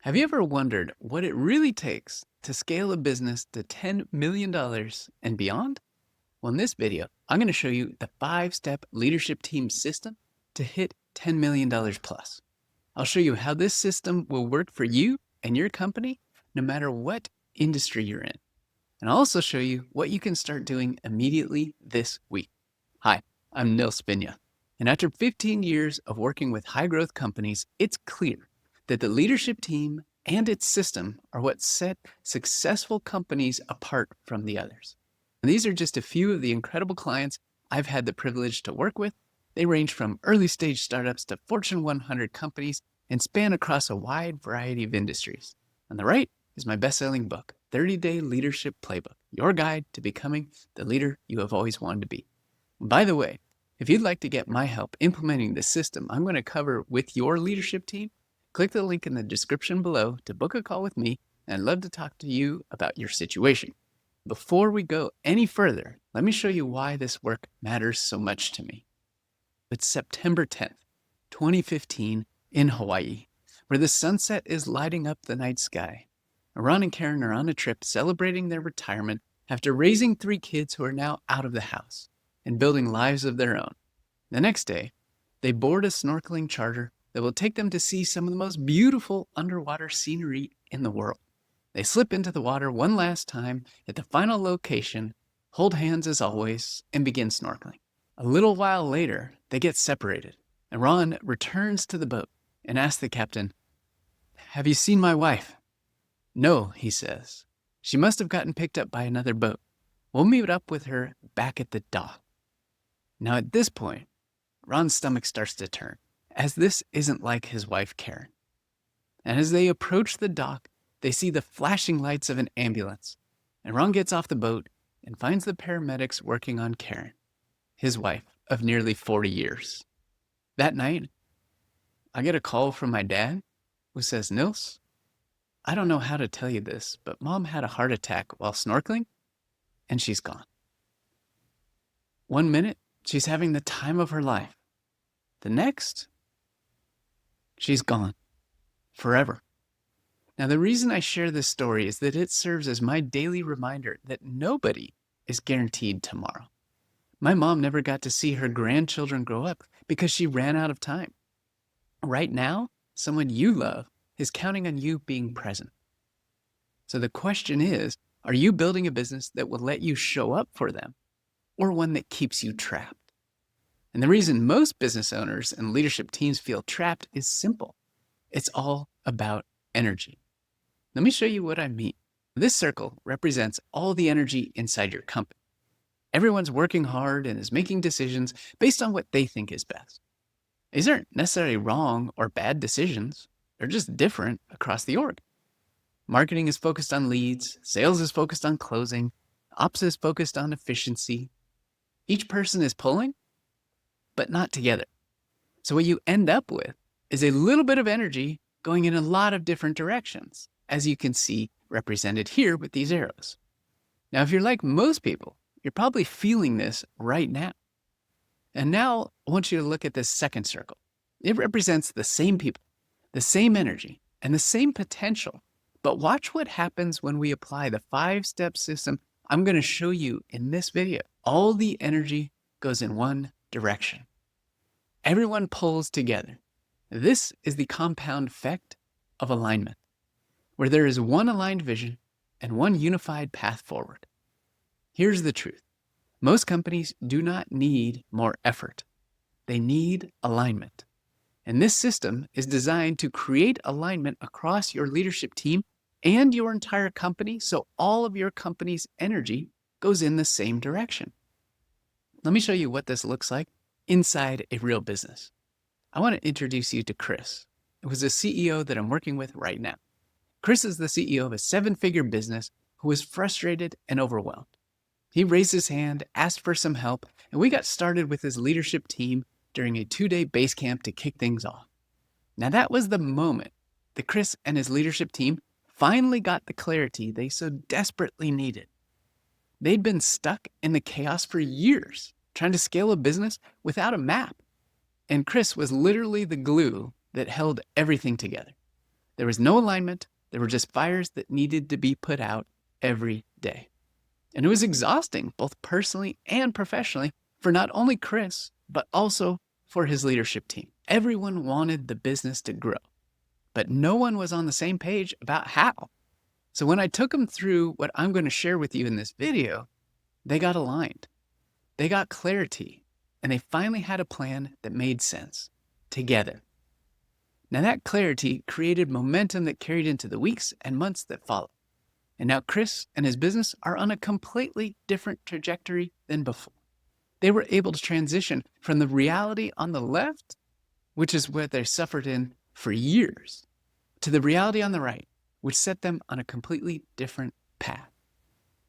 Have you ever wondered what it really takes to scale a business to $10 million and beyond? Well, in this video, I'm going to show you the 5-step leadership team system to hit $10 million plus. I'll show you how this system will work for you and your company, no matter what industry you're in. And I'll also show you what you can start doing immediately this week. Hi, I'm Nils Spina. And after 15 years of working with high growth companies, it's clear that the leadership team and its system are what set successful companies apart from the others. And these are just a few of the incredible clients I've had the privilege to work with. They range from early stage startups to Fortune 100 companies and span across a wide variety of industries. On the right is my best-selling book, 30-Day Leadership Playbook, your guide to becoming the leader you have always wanted to be. By the way, if you'd like to get my help implementing the system I'm going to cover with your leadership team, click the link in the description below to book a call with me, and I'd love to talk to you about your situation. Before we go any further, let me show you why this work matters so much to me. It's September 10th, 2015 in Hawaii, where the sunset is lighting up the night sky. Ron and Karen are on a trip celebrating their retirement after raising 3 kids who are now out of the house and building lives of their own. The next day, they board a snorkeling charter that will take them to see some of the most beautiful underwater scenery in the world. They slip into the water one last time at the final location, hold hands as always, and begin snorkeling. A little while later, they get separated, and Ron returns to the boat and asks the captain, "Have you seen my wife?" "No," he says. "She must have gotten picked up by another boat. We'll meet up with her back at the dock." Now at this point, Ron's stomach starts to turn, as this isn't like his wife, Karen. And as they approach the dock, they see the flashing lights of an ambulance, and Ron gets off the boat and finds the paramedics working on Karen, his wife of nearly 40 years. That night, I get a call from my dad who says, "Nils, I don't know how to tell you this, but Mom had a heart attack while snorkeling, and she's gone. One minute, she's having the time of her life. The next, she's gone. Forever." Now, the reason I share this story is that it serves as my daily reminder that nobody is guaranteed tomorrow. My mom never got to see her grandchildren grow up because she ran out of time. Right now, someone you love is counting on you being present. So the question is, are you building a business that will let you show up for them, or one that keeps you trapped? And the reason most business owners and leadership teams feel trapped is simple. It's all about energy. Let me show you what I mean. This circle represents all the energy inside your company. Everyone's working hard and is making decisions based on what they think is best. These aren't necessarily wrong or bad decisions. They're just different across the org. Marketing is focused on leads. Sales is focused on closing. Ops is focused on efficiency. Each person is pulling, but not together. So what you end up with is a little bit of energy going in a lot of different directions, as you can see represented here with these arrows. Now, if you're like most people, you're probably feeling this right now. And now I want you to look at this second circle. It represents the same people, the same energy, and the same potential. But watch what happens when we apply the 5-step system I'm going to show you in this video. All the energy goes in one direction. Everyone pulls together. This is the compound effect of alignment, where there is one aligned vision and one unified path forward. Here's the truth. Most companies do not need more effort. They need alignment. And this system is designed to create alignment across your leadership team and your entire company, so all of your company's energy goes in the same direction. Let me show you what this looks like inside a real business. I want to introduce you to Chris, who is a CEO that I'm working with right now. Chris is the CEO of a 7-figure business who is frustrated and overwhelmed. He raised his hand, asked for some help, and we got started with his leadership team during a 2-day base camp to kick things off. Now that was the moment that Chris and his leadership team finally got the clarity they so desperately needed. They'd been stuck in the chaos for years, trying to scale a business without a map. And Chris was literally the glue that held everything together. There was no alignment. There were just fires that needed to be put out every day. And it was exhausting, both personally and professionally, for not only Chris, but also for his leadership team. Everyone wanted the business to grow, but no one was on the same page about how. So when I took them through what I'm going to share with you in this video, they got aligned. They got clarity, and they finally had a plan that made sense together. Now that clarity created momentum that carried into the weeks and months that followed. And now Chris and his business are on a completely different trajectory than before. They were able to transition from the reality on the left, which is what they suffered in for years, to the reality on the right, which set them on a completely different path.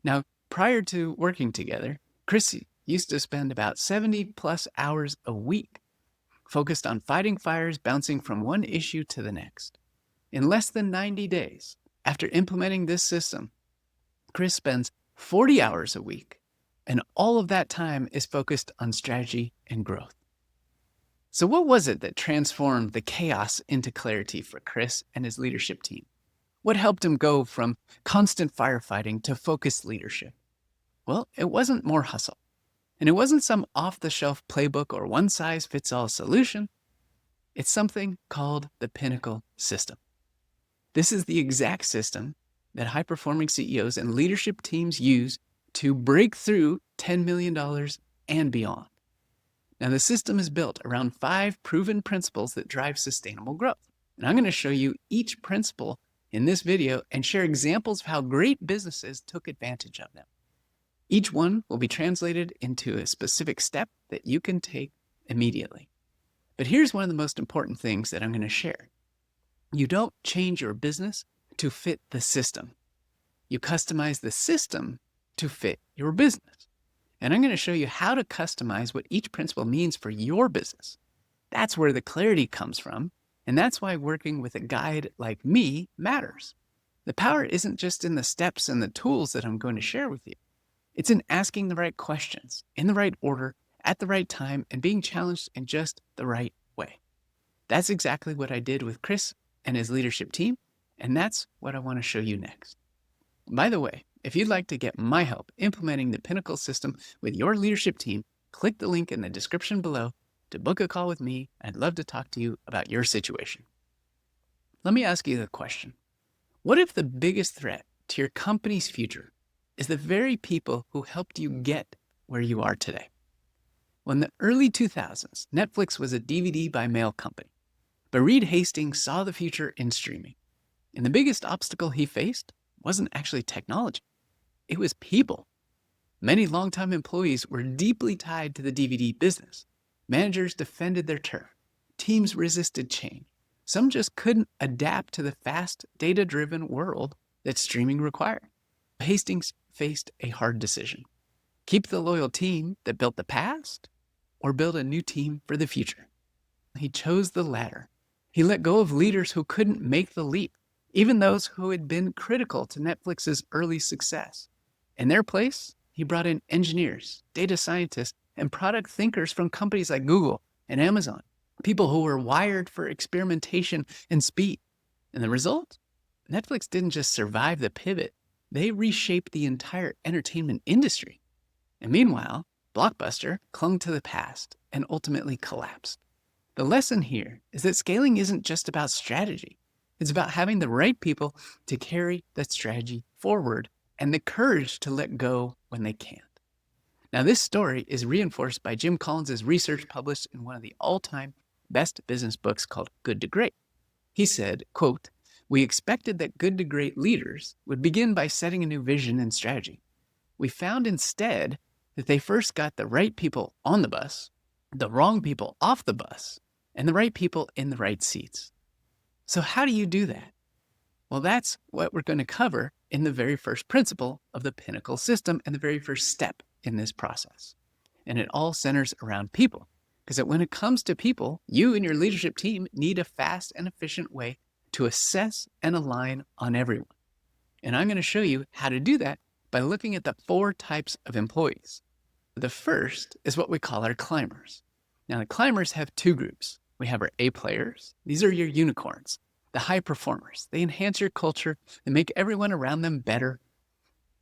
Now, prior to working together, Chris used to spend about 70 plus hours a week focused on fighting fires, bouncing from one issue to the next. In less than 90 days, after implementing this system, Chris spends 40 hours a week, and all of that time is focused on strategy and growth. So what was it that transformed the chaos into clarity for Chris and his leadership team? What helped him go from constant firefighting to focused leadership? Well, it wasn't more hustle. And it wasn't some off-the-shelf playbook or one-size-fits-all solution. It's something called the Pinnacle System. This is the exact system that high-performing CEOs and leadership teams use to break through $10 million and beyond. Now, the system is built around 5 proven principles that drive sustainable growth. And I'm going to show you each principle in this video and share examples of how great businesses took advantage of them. Each one will be translated into a specific step that you can take immediately. But here's one of the most important things that I'm going to share. You don't change your business to fit the system. You customize the system to fit your business. And I'm going to show you how to customize what each principle means for your business. That's where the clarity comes from. And that's why working with a guide like me matters. The power isn't just in the steps and the tools that I'm going to share with you. It's in asking the right questions, in the right order, at the right time, and being challenged in just the right way. That's exactly what I did with Chris and his leadership team, and that's what I want to show you next. By the way, if you'd like to get my help implementing the Pinnacle System with your leadership team, click the link in the description below to book a call with me. I'd love to talk to you about your situation. Let me ask you the question. What if the biggest threat to your company's future is the very people who helped you get where you are today? Well, in the early 2000s, Netflix was a DVD by mail company, but Reed Hastings saw the future in streaming. And the biggest obstacle he faced wasn't actually technology. It was people. Many longtime employees were deeply tied to the DVD business. Managers defended their turf. Teams resisted change. Some just couldn't adapt to the fast, data-driven world that streaming required. Hastings faced a hard decision. Keep the loyal team that built the past, or build a new team for the future. He chose the latter. He let go of leaders who couldn't make the leap, even those who had been critical to Netflix's early success. In their place, he brought in engineers, data scientists, and product thinkers from companies like Google and Amazon, people who were wired for experimentation and speed. And the result? Netflix didn't just survive the pivot, they reshaped the entire entertainment industry. And meanwhile, Blockbuster clung to the past and ultimately collapsed. The lesson here is that scaling isn't just about strategy. It's about having the right people to carry that strategy forward and the courage to let go when they can't. Now, this story is reinforced by Jim Collins' research published in one of the all-time best business books called Good to Great. He said, quote, "We expected that good to great leaders would begin by setting a new vision and strategy. We found instead that they first got the right people on the bus, the wrong people off the bus, and the right people in the right seats." So how do you do that? Well, that's what we're going to cover in the very first principle of the Pinnacle System and the very first step in this process. And it all centers around people. Because when it comes to people, you and your leadership team need a fast and efficient way to assess and align on everyone. And I'm going to show you how to do that by looking at the 4 types of employees. The first is what we call our climbers. Now, the climbers have 2 groups. We have our A players. These are your unicorns, the high performers. They enhance your culture and make everyone around them better.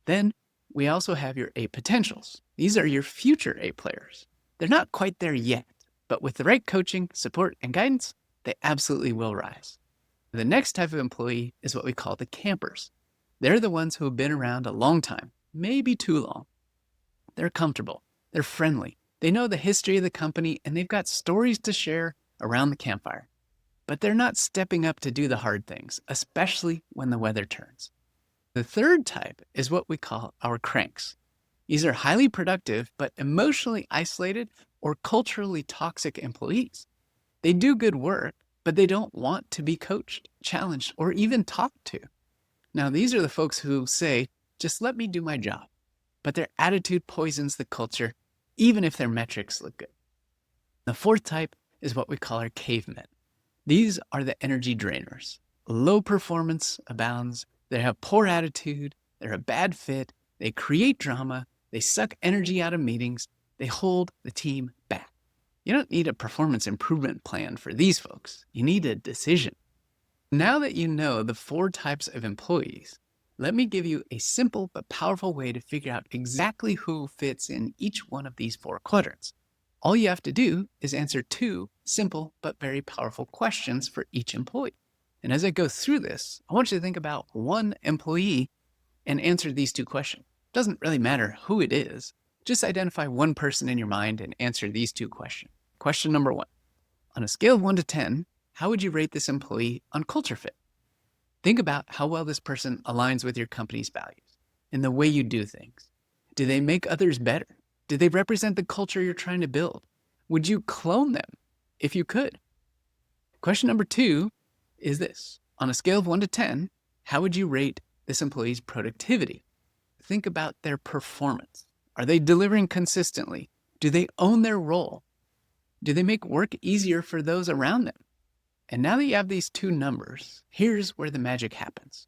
Then we also have your A potentials. These are your future A players. They're not quite there yet, but with the right coaching, support, and guidance, they absolutely will rise. The next type of employee is what we call the campers. They're the ones who have been around a long time, maybe too long. They're comfortable, they're friendly, they know the history of the company, and they've got stories to share around the campfire. But they're not stepping up to do the hard things, especially when the weather turns. The third type is what we call our cranks. These are highly productive, but emotionally isolated or culturally toxic employees. They do good work, but they don't want to be coached, challenged, or even talked to. Now, these are the folks who say, just let me do my job. But their attitude poisons the culture, even if their metrics look good. The fourth type is what we call our cavemen. These are the energy drainers. Low performance abounds. They have poor attitude. They're a bad fit. They create drama. They suck energy out of meetings. They hold the team back. You don't need a performance improvement plan for these folks. You need a decision. Now that you know the 4 types of employees, let me give you a simple but powerful way to figure out exactly who fits in each one of these 4 quadrants. All you have to do is answer 2 simple but very powerful questions for each employee. And as I go through this, I want you to think about one employee and answer these 2 questions. It doesn't really matter who it is. Just identify one person in your mind and answer these 2 questions. Question number 1. On a scale of 1 to 10, how would you rate this employee on culture fit? Think about how well this person aligns with your company's values and the way you do things. Do they make others better? Do they represent the culture you're trying to build? Would you clone them if you could? Question number 2 is this. On a scale of 1 to 10, how would you rate this employee's productivity? Think about their performance. Are they delivering consistently? Do they own their role? Do they make work easier for those around them? And now that you have these 2 numbers, here's where the magic happens.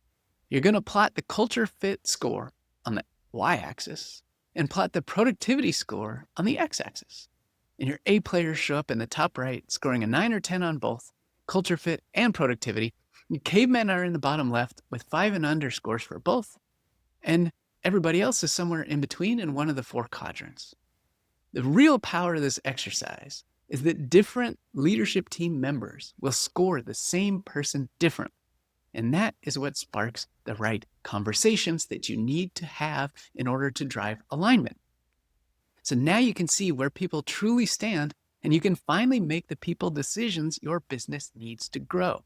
You're going to plot the culture fit score on the y-axis and plot the productivity score on the x-axis. And your A players show up in the top right, scoring a 9 or 10 on both culture fit and productivity. Your cavemen are in the bottom left with 5 and under scores for both. And everybody else is somewhere in between in one of the 4 quadrants. The real power of this exercise is that different leadership team members will score the same person differently. And that is what sparks the right conversations that you need to have in order to drive alignment. So now you can see where people truly stand, and you can finally make the people decisions your business needs to grow.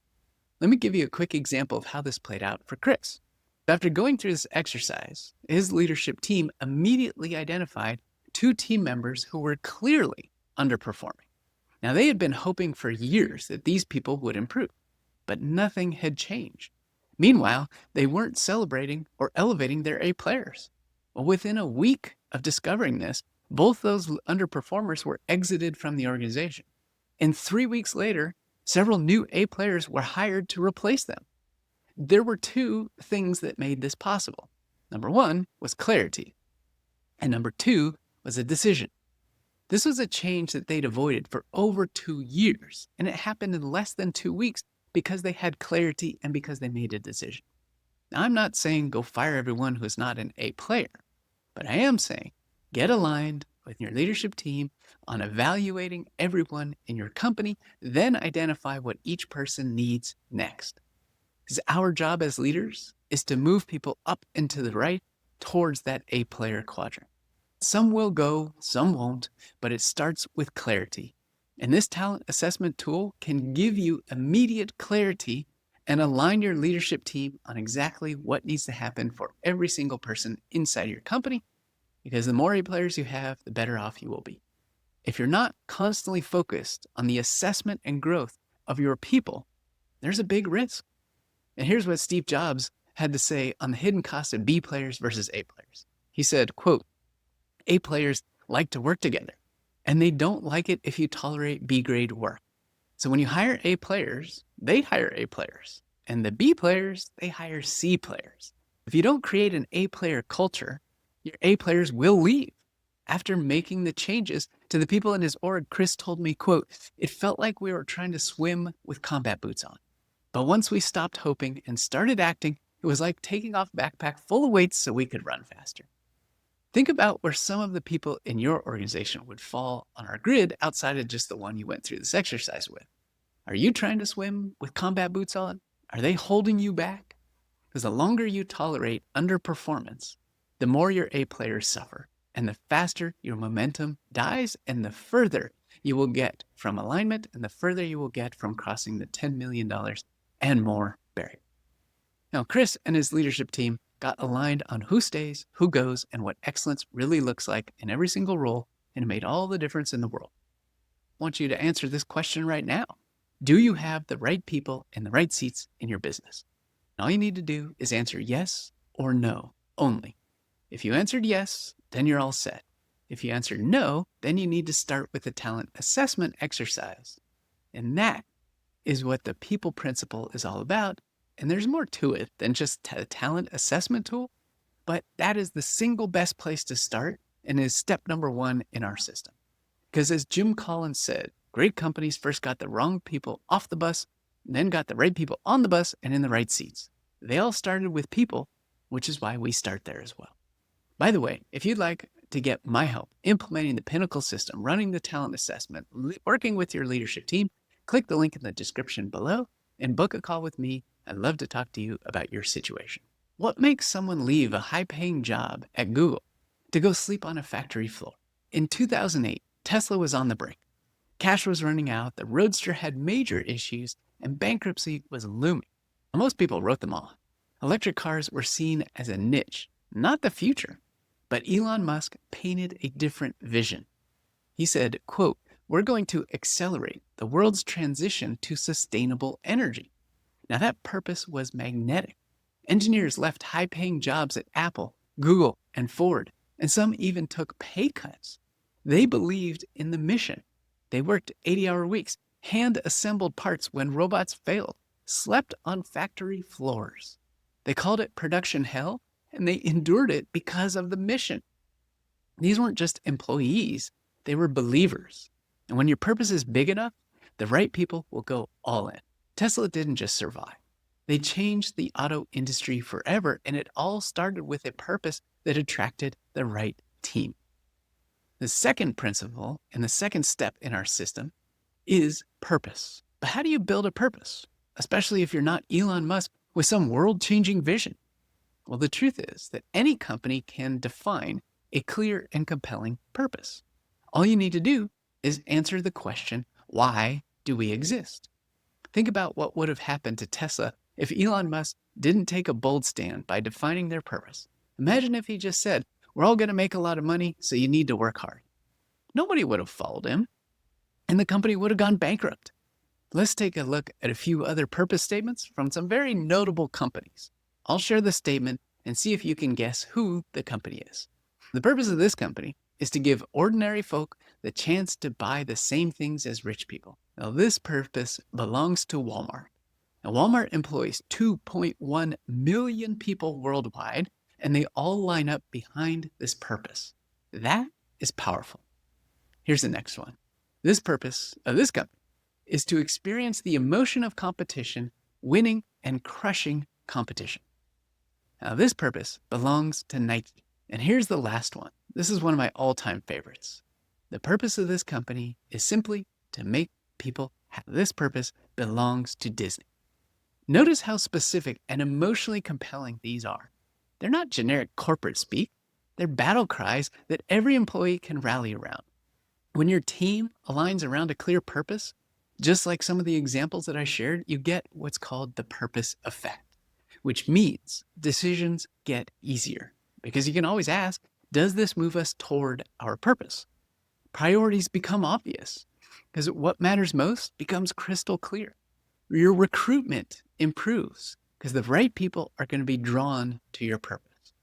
Let me give you a quick example of how this played out for Chris. After going through this exercise, his leadership team immediately identified 2 team members who were clearly underperforming. Now, they had been hoping for years that these people would improve, but nothing had changed. Meanwhile, they weren't celebrating or elevating their A players. Well, within a week of discovering this, both those underperformers were exited from the organization. And 3 weeks later, several new A players were hired to replace them. There were 2 things that made this possible. Number 1 was clarity, and number 2 was a decision. This was a change that they'd avoided for over 2 years, and it happened in less than 2 weeks because they had clarity and because they made a decision. Now, I'm not saying go fire everyone who's not an A player, but I am saying get aligned with your leadership team on evaluating everyone in your company, then identify what each person needs next. Because our job as leaders is to move people up and to the right towards that A player quadrant. Some will go, some won't, but it starts with clarity. And this talent assessment tool can give you immediate clarity and align your leadership team on exactly what needs to happen for every single person inside your company, because the more A players you have, the better off you will be. If you're not constantly focused on the assessment and growth of your people, there's a big risk. And here's what Steve Jobs had to say on the hidden cost of B players versus A players. He said, quote, A players like to work together, and they don't like it if you tolerate B grade work. So when you hire A players, they hire A players, and the B players, they hire C players. If you don't create an A player culture, your A players will leave. After making the changes to the people in his org, Chris told me, quote, it felt like we were trying to swim with combat boots on. But once we stopped hoping and started acting, it was like taking off a backpack full of weights so we could run faster. Think about where some of the people in your organization would fall on our grid outside of just the one you went through this exercise with. Are you trying to swim with combat boots on? Are they holding you back? Because the longer you tolerate underperformance, the more your A players suffer, and the faster your momentum dies, and the further you will get from alignment, and the further you will get from crossing the $10 million and more barrier. Now, Chris and his leadership team got aligned on who stays, who goes, and what excellence really looks like in every single role, and it made all the difference in the world. I want you to answer this question right now. Do you have the right people in the right seats in your business? And all you need to do is answer yes or no only. If you answered yes, then you're all set. If you answered no, then you need to start with the talent assessment exercise. And that is what the people principle is all about. And there's more to it than just a talent assessment tool, but that is the single best place to start and is step number one in our system. Because as Jim Collins said, great companies first got the wrong people off the bus, and then got the right people on the bus and in the right seats. They all started with people, which is why we start there as well. By the way, if you'd like to get my help implementing the Pinnacle system, running the talent assessment, working with your leadership team, click the link in the description below and book a call with me. I'd love to talk to you about your situation. What makes someone leave a high-paying job at Google to go sleep on a factory floor? In 2008, Tesla was on the brink. Cash was running out, the Roadster had major issues, and bankruptcy was looming. Most people wrote them off. Electric cars were seen as a niche, not the future. But Elon Musk painted a different vision. He said, quote, "We're going to accelerate the world's transition to sustainable energy." Now that purpose was magnetic. Engineers left high-paying jobs at Apple, Google, and Ford, and some even took pay cuts. They believed in the mission. They worked 80-hour weeks, hand-assembled parts when robots failed, slept on factory floors. They called it production hell, and they endured it because of the mission. These weren't just employees, they were believers. And when your purpose is big enough, the right people will go all in. Tesla didn't just survive. They changed the auto industry forever, and it all started with a purpose that attracted the right team. The second principle and the second step in our system is purpose. But how do you build a purpose, especially if you're not Elon Musk with some world-changing vision? Well, the truth is that any company can define a clear and compelling purpose. All you need to do is answer the question, why do we exist? Think about what would have happened to Tesla if Elon Musk didn't take a bold stand by defining their purpose. Imagine if he just said, we're all going to make a lot of money, so you need to work hard. Nobody would have followed him, and the company would have gone bankrupt. Let's take a look at a few other purpose statements from some very notable companies. I'll share the statement and see if you can guess who the company is. The purpose of this company is to give ordinary folk the chance to buy the same things as rich people. Now, this purpose belongs to Walmart. Now, Walmart employs 2.1 million people worldwide, and they all line up behind this purpose. That is powerful. Here's the next one. This purpose of this company is to experience the emotion of competition, winning and crushing competition. Now, this purpose belongs to Nike. And here's the last one. This is one of my all-time favorites. The purpose of this company is simply to make people happy. This purpose belongs to Disney. Notice how specific and emotionally compelling these are. They're not generic corporate speak. They're battle cries that every employee can rally around. When your team aligns around a clear purpose, just like some of the examples that I shared, you get what's called the purpose effect, which means decisions get easier. Because you can always ask, does this move us toward our purpose? Priorities become obvious because what matters most becomes crystal clear. Your recruitment improves because the right people are going to be drawn to your purpose.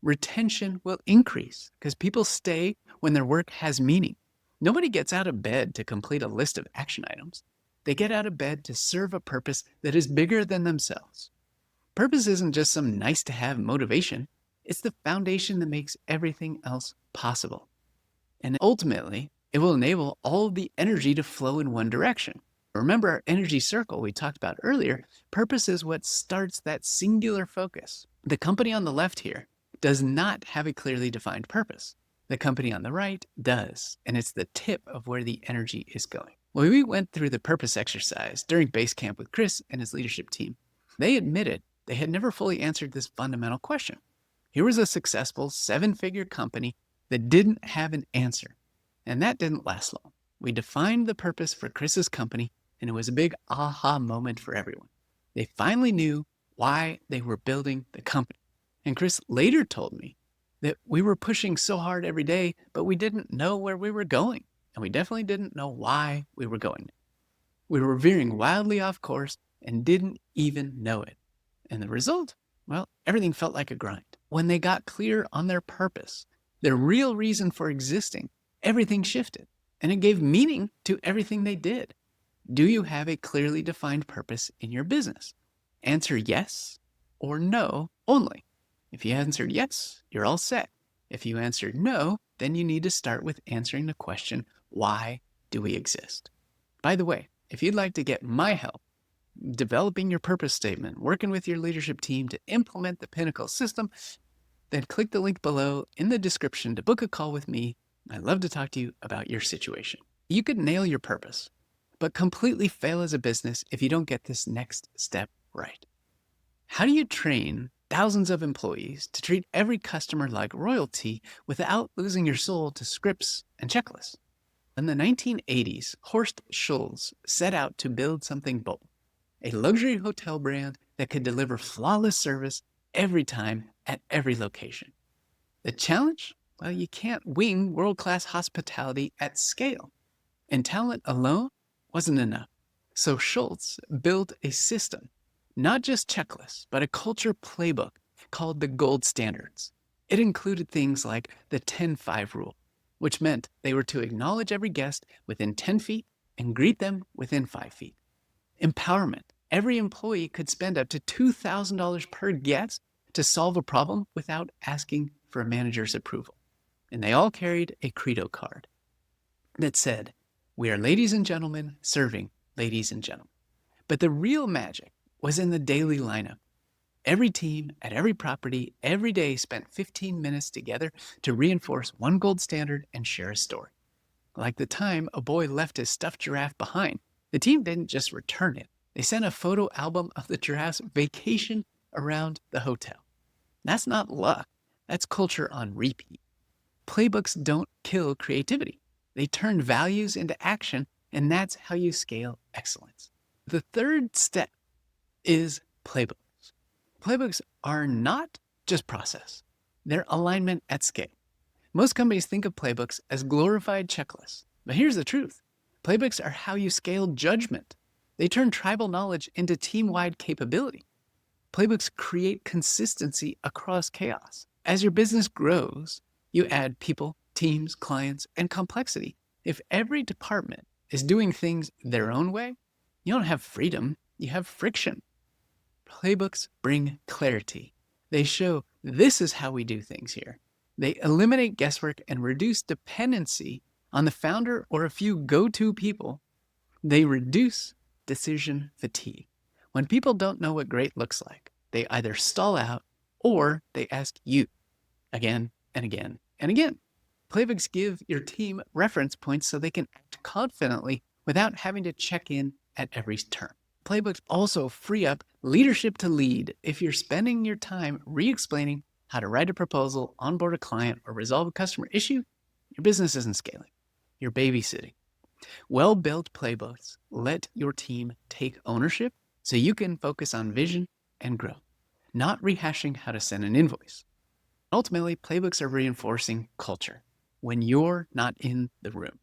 Retention will increase because people stay when their work has meaning. Nobody gets out of bed to complete a list of action items. They get out of bed to serve a purpose that is bigger than themselves. Purpose isn't just some nice-to-have motivation. It's the foundation that makes everything else possible. And ultimately, it will enable all of the energy to flow in one direction. Remember our energy circle we talked about earlier? Purpose is what starts that singular focus. The company on the left here does not have a clearly defined purpose. The company on the right does, and it's the tip of where the energy is going. When we went through the purpose exercise during base camp with Chris and his leadership team, they admitted they had never fully answered this fundamental question. Here was a successful 7-figure company that didn't have an answer, and that didn't last long. We defined the purpose for Chris's company, and it was a big aha moment for everyone. They finally knew why they were building the company. And Chris later told me that we were pushing so hard every day, but we didn't know where we were going, and we definitely didn't know why we were going. We were veering wildly off course and didn't even know it. And the result? Well, everything felt like a grind. When they got clear on their purpose, their real reason for existing, everything shifted, and it gave meaning to everything they did. Do you have a clearly defined purpose in your business? Answer yes or no only. If you answered yes, you're all set. If you answered no, then you need to start with answering the question, why do we exist? By the way, if you'd like to get my help developing your purpose statement, working with your leadership team to implement the Pinnacle system, then click the link below in the description to book a call with me. I'd love to talk to you about your situation. You could nail your purpose, but completely fail as a business if you don't get this next step right. How do you train thousands of employees to treat every customer like royalty without losing your soul to scripts and checklists? In the 1980s, Horst Schulze set out to build something bold, a luxury hotel brand that could deliver flawless service every time at every location. The challenge? Well, you can't wing world-class hospitality at scale, and talent alone wasn't enough. So Schulze built a system, not just checklists, but a culture playbook called the Gold Standards. It included things like the 10-5 rule, which meant they were to acknowledge every guest within 10 feet and greet them within 5 feet. Empowerment. Every employee could spend up to $2,000 per guest to solve a problem without asking for a manager's approval. And they all carried a credo card that said, "We are ladies and gentlemen serving ladies and gentlemen." But the real magic was in the daily lineup. Every team at every property every day spent 15 minutes together to reinforce one gold standard and share a story. Like the time a boy left his stuffed giraffe behind, the team didn't just return it. They sent a photo album of the giraffe's vacation around the hotel. That's not luck. That's culture on repeat. Playbooks don't kill creativity. They turn values into action, and that's how you scale excellence. The third step is playbooks. Playbooks are not just process. They're alignment at scale. Most companies think of playbooks as glorified checklists. But here's the truth. Playbooks are how you scale judgment. They turn tribal knowledge into team-wide capability. Playbooks create consistency across chaos. As your business grows, you add people, teams, clients, and complexity. If every department is doing things their own way, you don't have freedom, you have friction. Playbooks bring clarity. They show this is how we do things here. They eliminate guesswork and reduce dependency on the founder or a few go-to people. They reduce decision fatigue. When people don't know what great looks like, they either stall out or they ask you again and again and again. Playbooks give your team reference points so they can act confidently without having to check in at every turn. Playbooks also free up leadership to lead. If you're spending your time re-explaining how to write a proposal, onboard a client, or resolve a customer issue, your business isn't scaling. You're babysitting. Well-built playbooks let your team take ownership so you can focus on vision and growth, not rehashing how to send an invoice. Ultimately, playbooks are reinforcing culture when you're not in the room.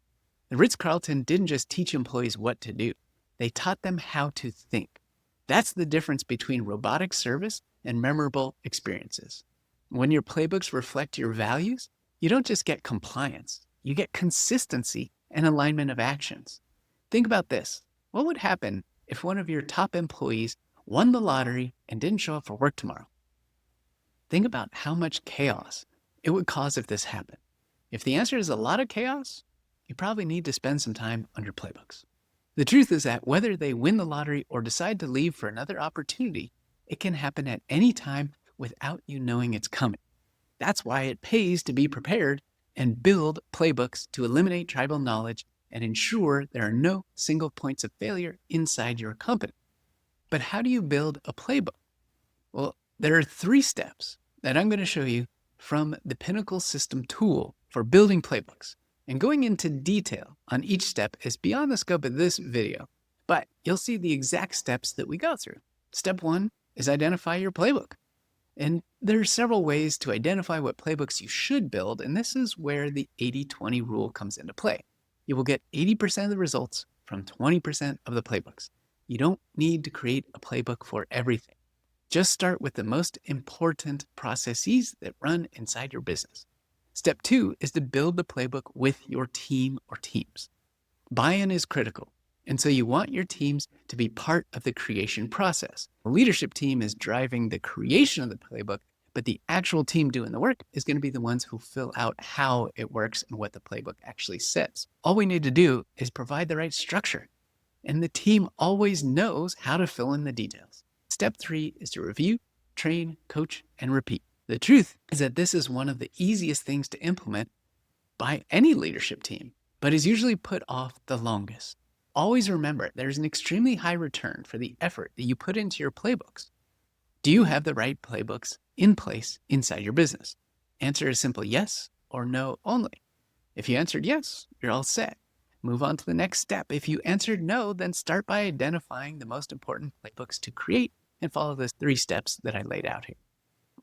The Ritz-Carlton didn't just teach employees what to do. They taught them how to think. That's the difference between robotic service and memorable experiences. When your playbooks reflect your values, you don't just get compliance, you get consistency and alignment of actions. Think about this. What would happen if one of your top employees won the lottery and didn't show up for work tomorrow? Think about how much chaos it would cause if this happened. If the answer is a lot of chaos, you probably need to spend some time on your playbooks. The truth is that whether they win the lottery or decide to leave for another opportunity, it can happen at any time without you knowing it's coming. That's why it pays to be prepared and build playbooks to eliminate tribal knowledge and ensure there are no single points of failure inside your company. But how do you build a playbook? Well, there are 3 steps that I'm going to show you from the Pinnacle System tool for building playbooks. And going into detail on each step is beyond the scope of this video, but you'll see the exact steps that we go through. Step 1 is identify your playbook. And there are several ways to identify what playbooks you should build, and this is where the 80-20 rule comes into play. You will get 80% of the results from 20% of the playbooks. You don't need to create a playbook for everything. Just start with the most important processes that run inside your business. Step 2 is to build the playbook with your team or teams. Buy-in is critical, and so you want your teams to be part of the creation process. The leadership team is driving the creation of the playbook, but the actual team doing the work is going to be the ones who fill out how it works and what the playbook actually says. All we need to do is provide the right structure, and the team always knows how to fill in the details. Step 3 is to review, train, coach, and repeat. The truth is that this is one of the easiest things to implement by any leadership team, but is usually put off the longest. Always remember, there's an extremely high return for the effort that you put into your playbooks. Do you have the right playbooks in place inside your business? Answer is simple yes or no only. If you answered yes, you're all set. Move on to the next step. If you answered no, then start by identifying the most important playbooks to create and follow the 3 steps that I laid out here.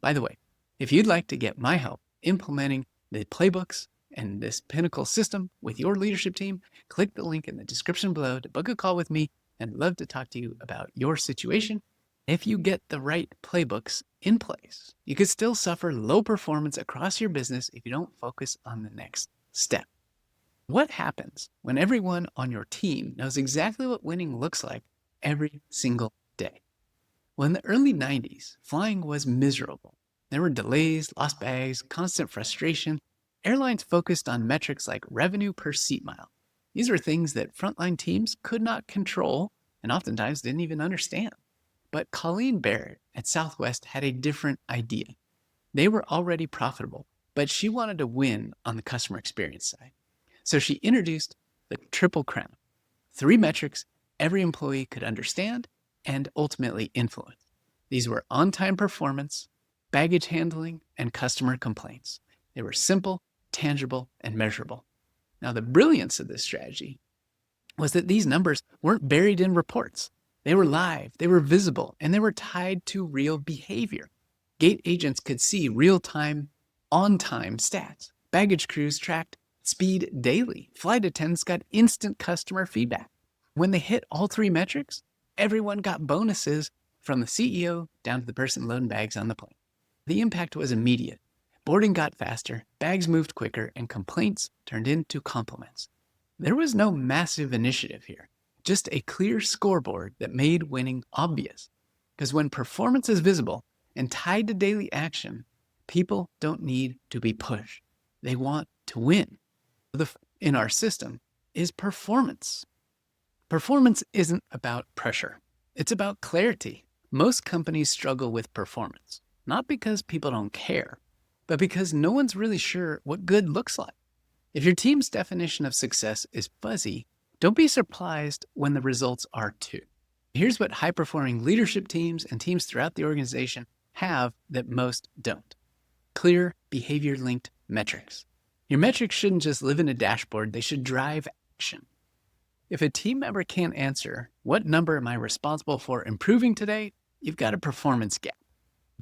By the way, if you'd like to get my help implementing the playbooks and this Pinnacle system with your leadership team, click the link in the description below to book a call with me, and I'd love to talk to you about your situation. If you get the right playbooks in place, you could still suffer low performance across your business if you don't focus on the next step. What happens when everyone on your team knows exactly what winning looks like every single day? Well, in the early 90s, flying was miserable. There were delays, lost bags, constant frustration. Airlines focused on metrics like revenue per seat mile. These were things that frontline teams could not control and oftentimes didn't even understand. But Colleen Barrett at Southwest had a different idea. They were already profitable, but she wanted to win on the customer experience side. So she introduced the Triple Crown, 3 metrics every employee could understand and ultimately influence. These were on-time performance, baggage handling, and customer complaints. They were simple, tangible, and measurable. Now, the brilliance of this strategy was that these numbers weren't buried in reports. They were live, they were visible, and they were tied to real behavior. Gate agents could see real-time, on-time stats. Baggage crews tracked speed daily. Flight attendants got instant customer feedback. When they hit all 3 metrics, everyone got bonuses from the CEO down to the person loading bags on the plane. The impact was immediate. Boarding got faster, bags moved quicker, and complaints turned into compliments. There was no massive initiative here, just a clear scoreboard that made winning obvious. Because when performance is visible and tied to daily action, people don't need to be pushed. They want to win. In our system is performance. Performance isn't about pressure. It's about clarity. Most companies struggle with performance, not because people don't care, but because no one's really sure what good looks like. If your team's definition of success is fuzzy, don't be surprised when the results are too. Here's what high-performing leadership teams and teams throughout the organization have that most don't. Clear, behavior-linked metrics. Your metrics shouldn't just live in a dashboard, they should drive action. If a team member can't answer, what number am I responsible for improving today? You've got a performance gap.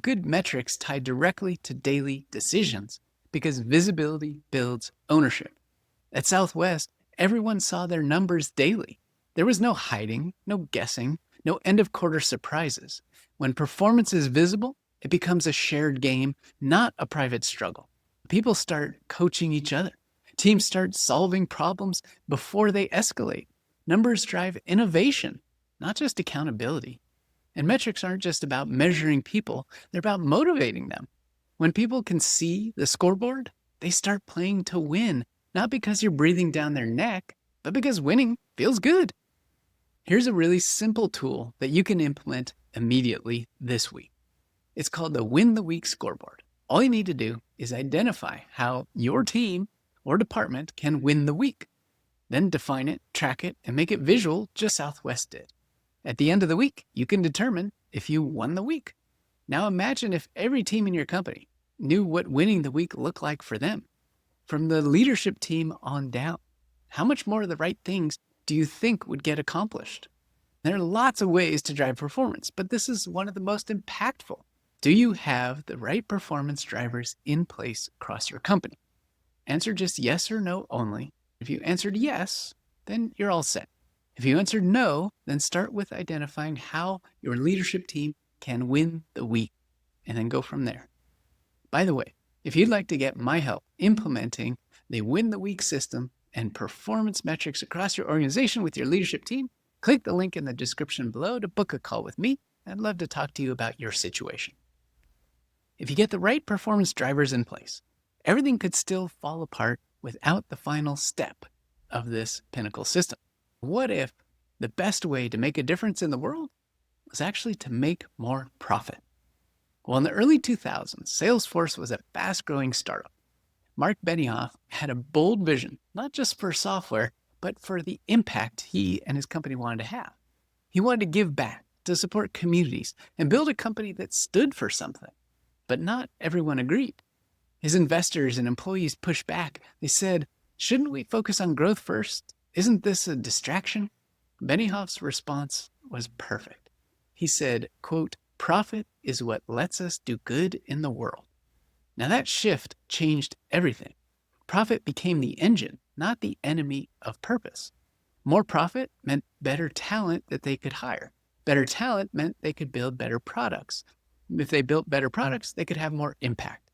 Good metrics tie directly to daily decisions because visibility builds ownership. At Southwest, everyone saw their numbers daily. There was no hiding, no guessing, no end-of-quarter surprises. When performance is visible, it becomes a shared game, not a private struggle. People start coaching each other. Teams start solving problems before they escalate. Numbers drive innovation, not just accountability. And metrics aren't just about measuring people, they're about motivating them. When people can see the scoreboard, they start playing to win, not because you're breathing down their neck, but because winning feels good. Here's a really simple tool that you can implement immediately this week. It's called the Win the Week Scoreboard. All you need to do is identify how your team or department can win the week. Then define it, track it, and make it visual just Southwest did. At the end of the week, you can determine if you won the week. Now imagine if every team in your company knew what winning the week looked like for them. From the leadership team on down, how much more of the right things do you think would get accomplished? There are lots of ways to drive performance, but this is one of the most impactful. Do you have the right performance drivers in place across your company? Answer just yes or no only. If you answered yes, then you're all set. If you answered no, then start with identifying how your leadership team can win the week, and then go from there. By the way, if you'd like to get my help implementing the Win the Week system and performance metrics across your organization with your leadership team, click the link in the description below to book a call with me. I'd love to talk to you about your situation. If you get the right performance drivers in place, everything could still fall apart without the final step of this pinnacle system. What if the best way to make a difference in the world was actually to make more profit? Well, in the early 2000s, Salesforce was a fast-growing startup. Mark Benioff had a bold vision, not just for software, but for the impact he and his company wanted to have. He wanted to give back, to support communities, and build a company that stood for something. But not everyone agreed. His investors and employees pushed back. They said, "Shouldn't we focus on growth first? Isn't this a distraction?" Benioff's response was perfect. He said, quote, "Profit is what lets us do good in the world." Now that shift changed everything. Profit became the engine, not the enemy of purpose. More profit meant better talent that they could hire. Better talent meant they could build better products. If they built better products, they could have more impact.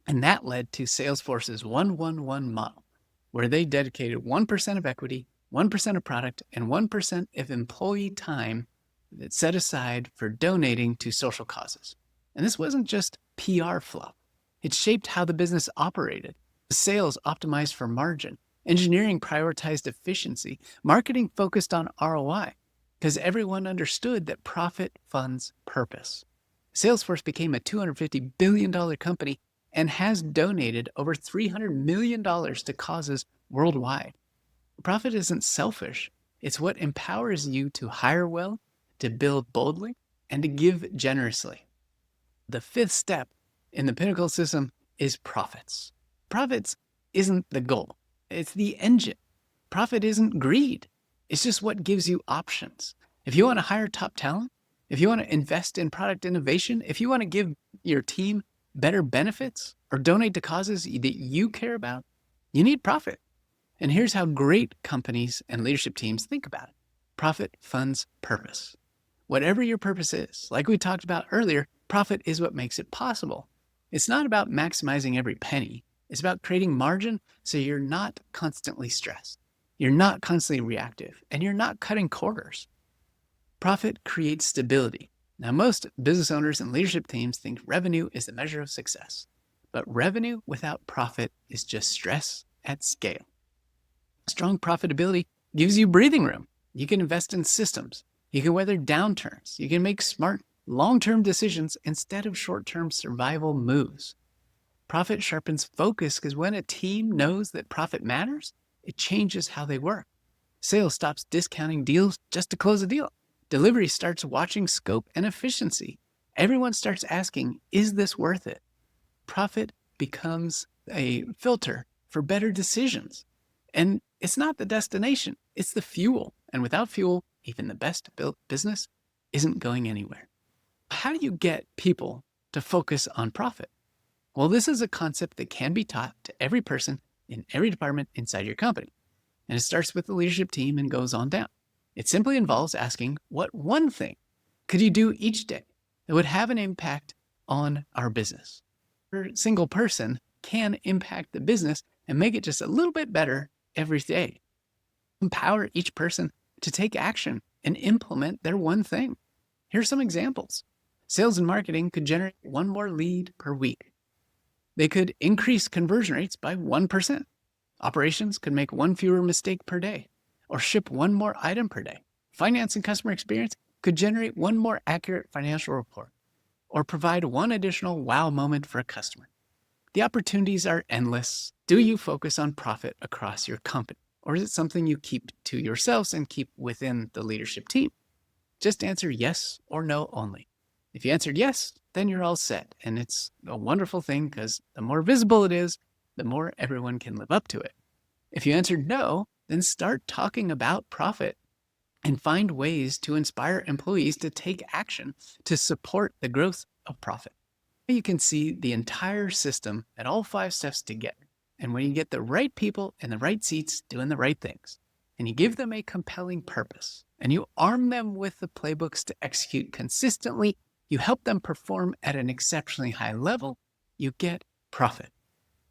And that led to Salesforce's 1-1-1 model, where they dedicated 1% of equity, 1% of product, and 1% of employee time that's set aside for donating to social causes. And this wasn't just PR fluff. It shaped how the business operated. Sales optimized for margin. Engineering prioritized efficiency. Marketing focused on ROI, because everyone understood that profit funds purpose. Salesforce became a $250 billion company and has donated over $300 million to causes worldwide. Profit isn't selfish. It's what empowers you to hire well, to build boldly, and to give generously. The fifth step in the pinnacle system is profits. Profits isn't the goal. It's the engine. Profit isn't greed. It's just what gives you options. If you want to hire top talent, if you want to invest in product innovation, if you want to give your team better benefits or donate to causes that you care about, you need profit. And here's how great companies and leadership teams think about it. Profit funds purpose. Whatever your purpose is, like we talked about earlier, profit is what makes it possible. It's not about maximizing every penny. It's about creating margin so you're not constantly stressed. You're not constantly reactive, and you're not cutting corners. Profit creates stability. Now, most business owners and leadership teams think revenue is the measure of success, but revenue without profit is just stress at scale. Strong profitability gives you breathing room. You can invest in systems. You can weather downturns. You can make smart long-term decisions instead of short-term survival moves. Profit sharpens focus because when a team knows that profit matters, it changes how they work. Sales stops discounting deals just to close a deal. Delivery starts watching scope and efficiency. Everyone starts asking, is this worth it? Profit becomes a filter for better decisions. And it's not the destination, it's the fuel. And without fuel, even the best built business isn't going anywhere. How do you get people to focus on profit? Well, this is a concept that can be taught to every person in every department inside your company. And it starts with the leadership team and goes on down. It simply involves asking, what one thing could you do each day that would have an impact on our business? A single person can impact the business and make it just a little bit better every day. Empower each person to take action and implement their one thing. Here's some examples. Sales and marketing could generate one more lead per week. They could increase conversion rates by 1%. Operations could make one fewer mistake per day or ship one more item per day. finance and customer experience could generate one more accurate financial report or provide one additional wow moment for a customer. The opportunities are endless. Do you focus on profit across your company? Or is it something you keep to yourselves and keep within the leadership team? Just answer yes or no only. If you answered yes, then you're all set. And it's a wonderful thing because the more visible it is, the more everyone can live up to it. If you answered no, then start talking about profit and find ways to inspire employees to take action to support the growth of profit. You can see the entire system at all 5 steps together. And when you get the right people in the right seats doing the right things, and you give them a compelling purpose, and you arm them with the playbooks to execute consistently, you help them perform at an exceptionally high level, you get profit.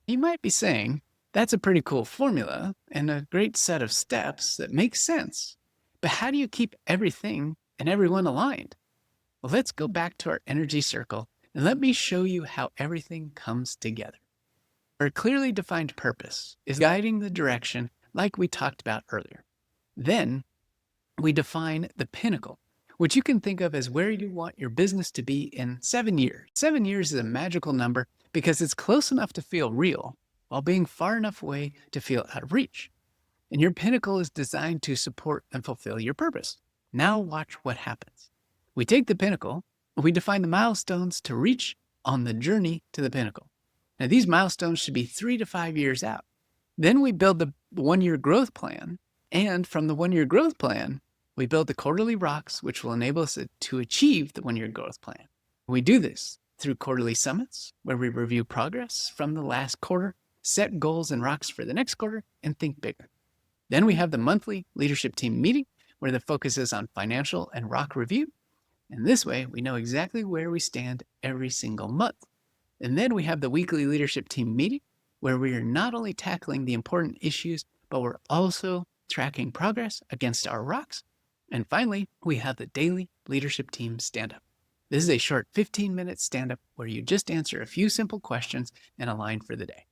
You might be saying, that's a pretty cool formula and a great set of steps that makes sense. But how do you keep everything and everyone aligned? Well, let's go back to our energy circle and let me show you how everything comes together. Our clearly defined purpose is guiding the direction like we talked about earlier. Then we define the pinnacle, which you can think of as where you want your business to be in 7 years. 7 years is a magical number because it's close enough to feel real while being far enough away to feel out of reach. And your pinnacle is designed to support and fulfill your purpose. Now watch what happens. We take the pinnacle, we define the milestones to reach on the journey to the pinnacle. Now these milestones should be 3 to 5 years out. Then we build the 1-year growth plan. And from the 1-year growth plan, we build the quarterly rocks, which will enable us to achieve the 1-year growth plan. We do this through quarterly summits, where we review progress from the last quarter, set goals and rocks for the next quarter, and think bigger. Then we have the monthly leadership team meeting, where the focus is on financial and rock review. And this way, we know exactly where we stand every single month. And then we have the weekly leadership team meeting, where we are not only tackling the important issues, but we're also tracking progress against our rocks. And finally, we have the daily leadership team stand-up. This is a short 15-minute stand-up where you just answer a few simple questions and align for the day.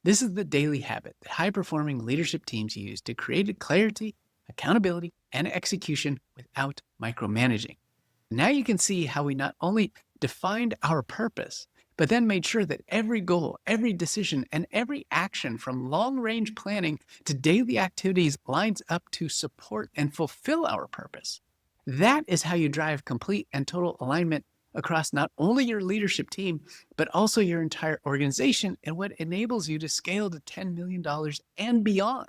This is the daily habit that high-performing leadership teams use to create clarity, accountability, and execution without micromanaging. Now you can see how we not only defined our purpose, but then made sure that every goal, every decision, and every action from long-range planning to daily activities lines up to support and fulfill our purpose. That is how you drive complete and total alignment across not only your leadership team, but also your entire organization and what enables you to scale to $10 million and beyond.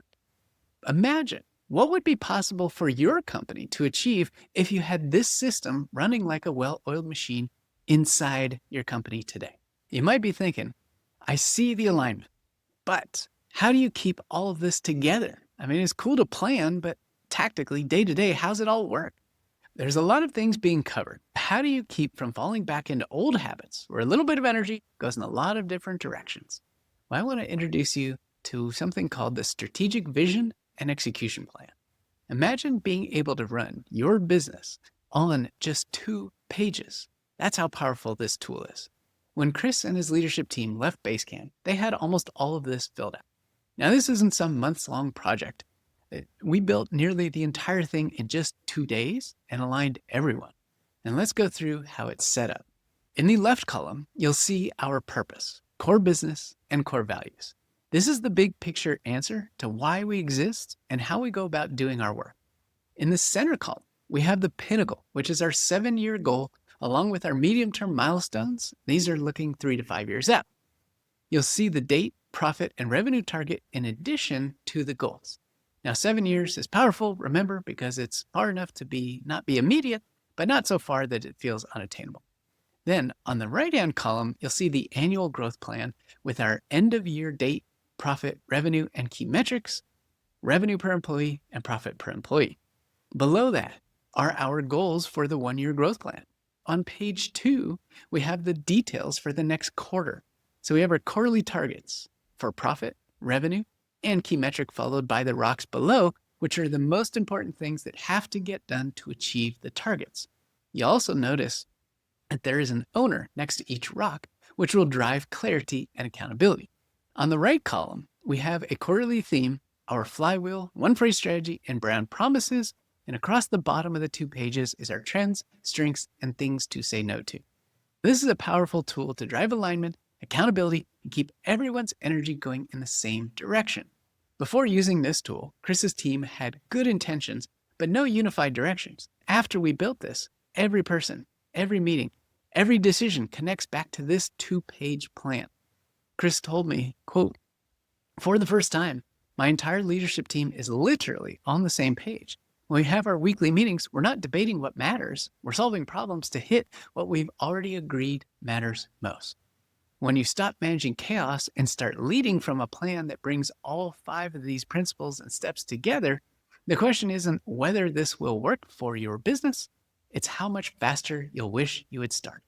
Imagine what would be possible for your company to achieve if you had this system running like a well-oiled machine inside your company today. You might be thinking, I see the alignment, but how do you keep all of this together? I mean, it's cool to plan, but tactically, day to day, how's it all work? There's a lot of things being covered. How do you keep from falling back into old habits where a little bit of energy goes in a lot of different directions? Well, I want to introduce you to something called the Strategic Vision and Execution Plan. Imagine being able to run your business on just 2 pages. That's how powerful this tool is. When Chris and his leadership team left Basecamp, they had almost all of this filled out. Now, this isn't some months-long project. We built nearly the entire thing in just 2 days and aligned everyone. And let's go through how it's set up. In the left column, you'll see our purpose, core business, and core values. This is the big picture answer to why we exist and how we go about doing our work. In the center column, we have the pinnacle, which is our 7-year goal, along with our medium-term milestones. These are looking 3 to 5 years out. You'll see the date, profit, and revenue target in addition to the goals. Now, 7 years is powerful, remember, because it's far enough to not be immediate, but not so far that it feels unattainable. Then on the right-hand column, you'll see the annual growth plan with our end-of-year date, profit, revenue, and key metrics, revenue per employee, and profit per employee. Below that are our goals for the 1-year growth plan. On page 2, we have the details for the next quarter. So we have our quarterly targets for profit, revenue, and key metric, followed by the rocks below, which are the most important things that have to get done to achieve the targets. You also notice that there is an owner next to each rock, which will drive clarity and accountability. On the right column, we have a quarterly theme, our flywheel, one phrase strategy, and brand promises. And across the bottom of the 2 pages is our trends, strengths, and things to say no to. This is a powerful tool to drive alignment, accountability, and keep everyone's energy going in the same direction. Before using this tool, Chris's team had good intentions, but no unified directions. After we built this, every person, every meeting, every decision connects back to this 2-page plan. Chris told me, quote, "For the first time, my entire leadership team is literally on the same page. When we have our weekly meetings, we're not debating what matters. We're solving problems to hit what we've already agreed matters most." When you stop managing chaos and start leading from a plan that brings all 5 of these principles and steps together, the question isn't whether this will work for your business, it's how much faster you'll wish you had started.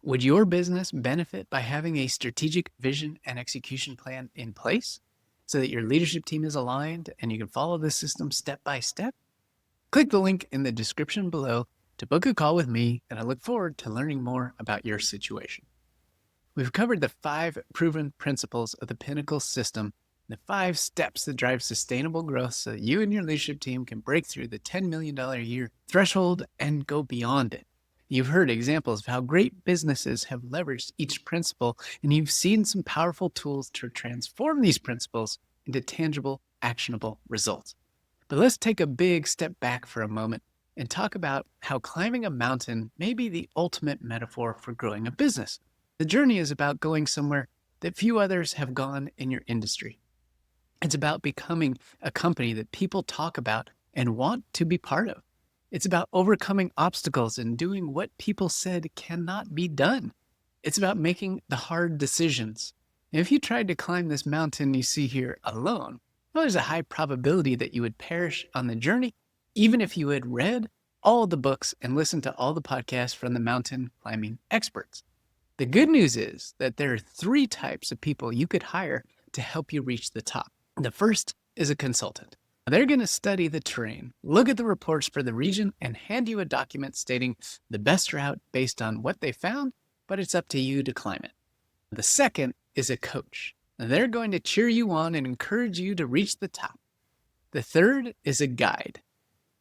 Would your business benefit by having a strategic vision and execution plan in place so that your leadership team is aligned and you can follow the system step by step? Click the link in the description below to book a call with me, and I look forward to learning more about your situation. We've covered the 5 proven principles of the Pinnacle system, the 5 steps that drive sustainable growth so that you and your leadership team can break through the $10 million a year threshold and go beyond it. You've heard examples of how great businesses have leveraged each principle, and you've seen some powerful tools to transform these principles into tangible, actionable results. But let's take a big step back for a moment and talk about how climbing a mountain may be the ultimate metaphor for growing a business. The journey is about going somewhere that few others have gone in your industry. It's about becoming a company that people talk about and want to be part of. It's about overcoming obstacles and doing what people said cannot be done. It's about making the hard decisions. And if you tried to climb this mountain you see here alone, well, there's a high probability that you would perish on the journey, even if you had read all the books and listened to all the podcasts from the mountain climbing experts. The good news is that there are 3 types of people you could hire to help you reach the top. The first is a consultant. They're going to study the terrain, look at the reports for the region, and hand you a document stating the best route based on what they found, but it's up to you to climb it. The second is a coach. They're going to cheer you on and encourage you to reach the top. The third is a guide.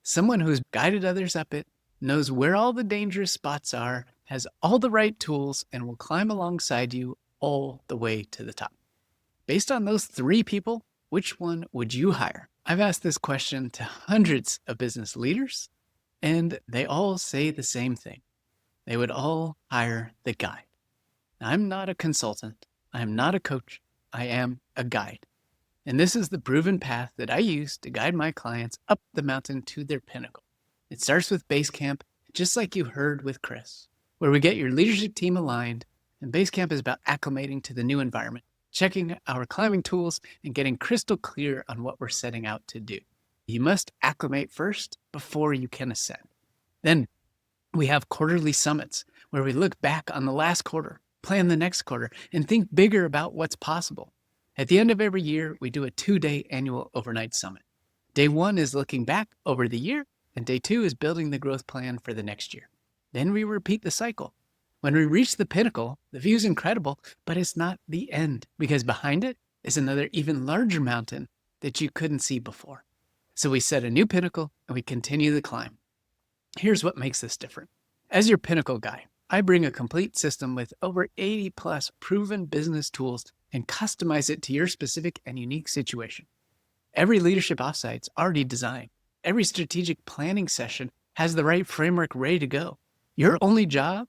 Someone who's guided others up it, knows where all the dangerous spots are, has all the right tools, and will climb alongside you all the way to the top. Based on those 3 people, which one would you hire? I've asked this question to hundreds of business leaders, and they all say the same thing. They would all hire the guide. I'm not a consultant. I am not a coach. I am a guide. And this is the proven path that I use to guide my clients up the mountain to their pinnacle. It starts with Basecamp, just like you heard with Chris, where we get your leadership team aligned, and Basecamp is about acclimating to the new environment, checking our climbing tools, and getting crystal clear on what we're setting out to do. You must acclimate first before you can ascend. Then we have quarterly summits, where we look back on the last quarter, plan the next quarter, and think bigger about what's possible. At the end of every year, we do a 2-day annual overnight summit. Day 1 is looking back over the year, and day 2 is building the growth plan for the next year. Then we repeat the cycle. When we reach the pinnacle, the view is incredible, but it's not the end, because behind it is another even larger mountain that you couldn't see before. So we set a new pinnacle and we continue the climb. Here's what makes this different. As your pinnacle guy, I bring a complete system with over 80 plus proven business tools and customize it to your specific and unique situation. Every leadership offsite's already designed. Every strategic planning session has the right framework ready to go. Your only job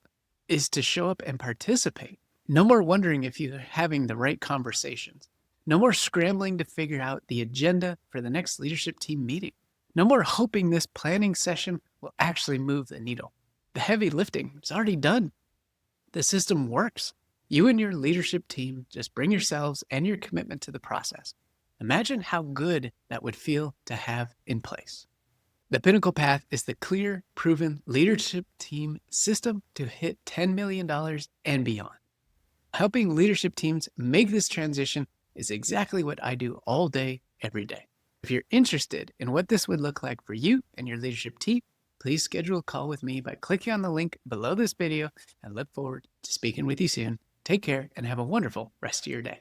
is to show up and participate. No more wondering if you're having the right conversations. No more scrambling to figure out the agenda for the next leadership team meeting. No more hoping this planning session will actually move the needle. The heavy lifting is already done. The system works. You and your leadership team just bring yourselves and your commitment to the process. Imagine how good that would feel to have in place. The Pinnacle Path is the clear, proven leadership team system to hit $10 million and beyond. Helping leadership teams make this transition is exactly what I do all day, every day. If you're interested in what this would look like for you and your leadership team, please schedule a call with me by clicking on the link below this video, and look forward to speaking with you soon. Take care and have a wonderful rest of your day.